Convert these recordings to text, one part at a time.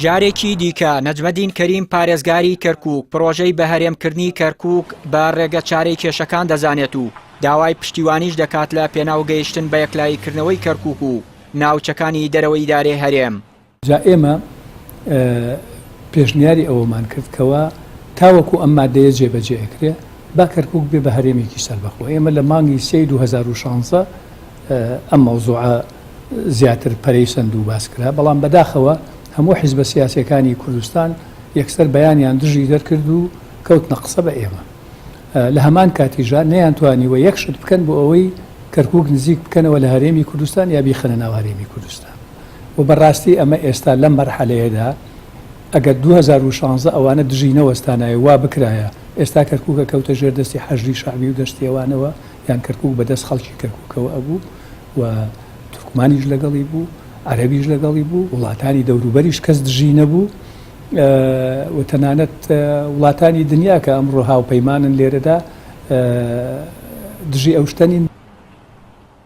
جارێکی دیکە نەجمەدین کەریم پارێزگاری کەرکووک پرۆژەی بەهەرێمکردنی کەرکووک بە ڕێگە چارەی کێشەکان دەزانێت و داوای پشتیوانیش دەکات لە پێناوگەیشتن بە یەکلاییکردنەوەی کەرکووک و ناوچەکانی دەرەوەی ئیدارەی هەرێم. جا ئێمە پێشنیاری ئەوەمان کردکەوە تاوەکو ئەم مادەیە جێبەجێکرێ با کەرکووک بێ بە هەرێمێکی سەربەخۆ. ئێمە لە مانگی 2016 ئەم مەوزوعە زیاتر پەرەیسەند و باسکرا، بەڵام بەداخەوە هەموو حیزبە سیاسیەکانی کوردستان یەکسەر بەیانیان دژی دەرکرد و کەوتنە قسە بە ئێمە. لە هەمان کاتیژە نەیانتوانیوە یەکشت بکەن بۆ ئەوەی کەرکووک نزیک بکەنەوە لە هەرێمی کوردستان یا بیخەنە ناو هەرێمی کوردستان. و بەڕاستی ئەمە ئێستا لەم مەرحەلەیەدا ئەگەر 2016 ئەوانە دژی نەوەستانایە وا بکرایە ئێستا کەرکووکە کەوتە ژێر دەستی حەژری شعبی و دەستی ئەوانەوە، یان کەرکووک بەدەست خەڵکی کەرکووکەوە ئەبوو و تورکمانیش لەگەڵی بوو، عەرەبیش لەگەڵی بوو، وڵاتانی دەوروبەریش کەس دژی نەبوو و تەنانەت وڵاتانی دنیا کە ئەمڕۆ هاوپەیمانن لێرەدا دژی ئەوشتنین.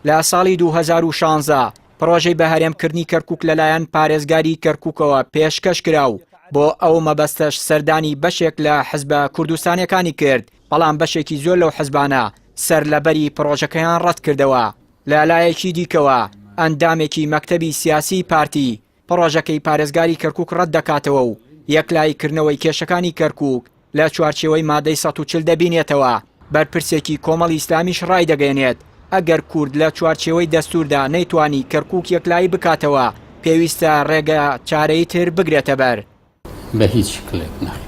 لە ساڵی 2016 پرۆژەی بەهەرێمکردنی کەرکووک لەلایەن پارێزگاری کەرکووکەوە پێشکەش کرا و بۆ ئەو مەبەستەش سەردانی بەشێک لە حیزبە کوردستانیەکانی کرد، بەڵام بەشێکی زۆر لەو حیزبانە سەر لەبەری پرۆژەکەیان ڕەت کردەوە. لە لایەکی دیکەوە ئەندامێکی مەکتەبی سیاسی پارتی پرۆژەکەی پارێزگاری کەرکووک ڕەت دەکاتەوە و یەکلاییکردنەوەی کێشەکانی کەرکووک لە چوارچێوەی مادەی 140 دەبینێتەوە. بەرپرسێکی کۆمەڵی ئیسلامیش ڕای دەگەێنێت ئەگەر کورد لە چوارچێوەی دەستووردا نەیتوانی کەرکووک یەکلایی بکاتەوە پێویستە ڕێگە چارەی تر بگرێتە بەر. بە هیچ شکلێک نەخێ،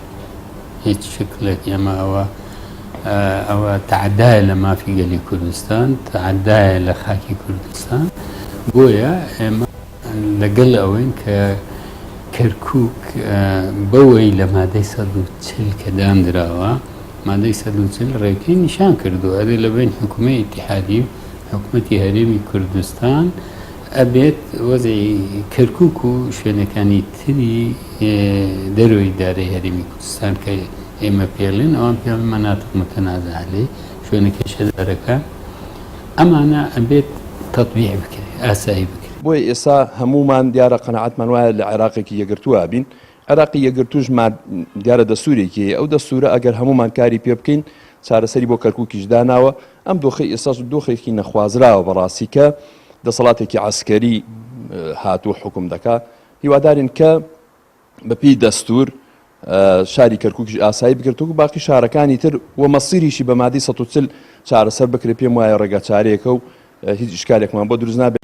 هیچ شکلێک ئێمە ئەوە تعدایە لە مافی گەلی کوردستان، تعدایە لە خاکی کوردستان. بۆیە ئێمە لەگەڵ ئەوەین کە کەرکووک بەوەی لە مادەی 140 کە دامدراوە مادەی 140 ڕێکی نیشان کردو ئەدێ لە بین حکومەتی ئیتیحادی و حکومەتی هەرێمی کوردستان ئەبێت وەزعی کەرکووک و شوێنەکانی تری دەرەوەی ئیدارەی هەرێمی کوردستان کە ئێمە پێڵێن ئەوان پێڵێن مەناتق متەنازع لێ شوێنە کێشەدارەکە ئەمانە ئەبێت تەطبیع بکرێت، ئاسایی بکرێت. بۆیە ئێستا هەمومان دیارە قەنەعەتمان وایە لە عێراقێکی یەکگرتووە بین. عێراقی یەکگرتووش دیارە دەستوورێکی ئەو دەستورە ئەگەر هەمومان کاری پێ بکەین چارەسەری بۆ کەرکووکیش داناوە. ئەم دۆخی ئێستاش دۆخێکی نەخوازراوە بەڕاستی کە دەسەڵاتێکی عەسکەری هاتووە حکوم دەکات. هیوادارین کە بەپێی دەستور شاری کەرکووکیش ئاسایی بکرێت و باقی شارەکانی تر و مەسیریشی بە مادەی 140 چارەسەر بکرێت. پێم وایە ڕێگە چارەیەکە و هیچ ئیشکالێکمان بۆ دروست نابێت.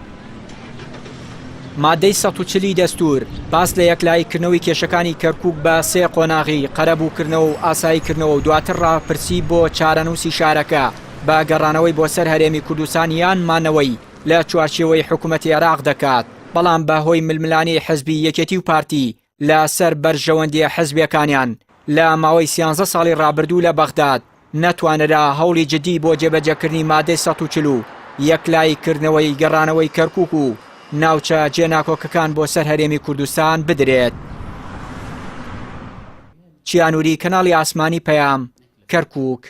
مادەی 140 دەستور باس لە یەکلاییکردنەوەی کێشەکانی کەرکووک بە سێ قۆناغی قەرەبووکردنەوە و ئاساییکردنەوە و دواتر ڕاپرسی بۆ چارەنووسی شارەکە بە گەڕانەوەی بۆ سەر هەرێمی کوردستان یان مانەوەی لە چوارچێوەی حکوومەتی عێراق دەکات، بەڵام بەهۆی ململانی حزبی یەکێتی و پارتی لە سەر بەرژەوەندیە حزبیەکانیان لە ماوەی 13 ساڵی ڕابردوو لە بەغداد نەتوانرا هەوڵی جدی بۆ جێبەجێکردنی مادەی 140 یەکلاییکردنەوەی گەڕانەوەی کەرکووک و ناوچە جێناکۆکەکان بۆ سەر هەرێمی کوردستان بدرێت. چیانووری کەناڵی ئاسمانی پەیام، کەرکووک.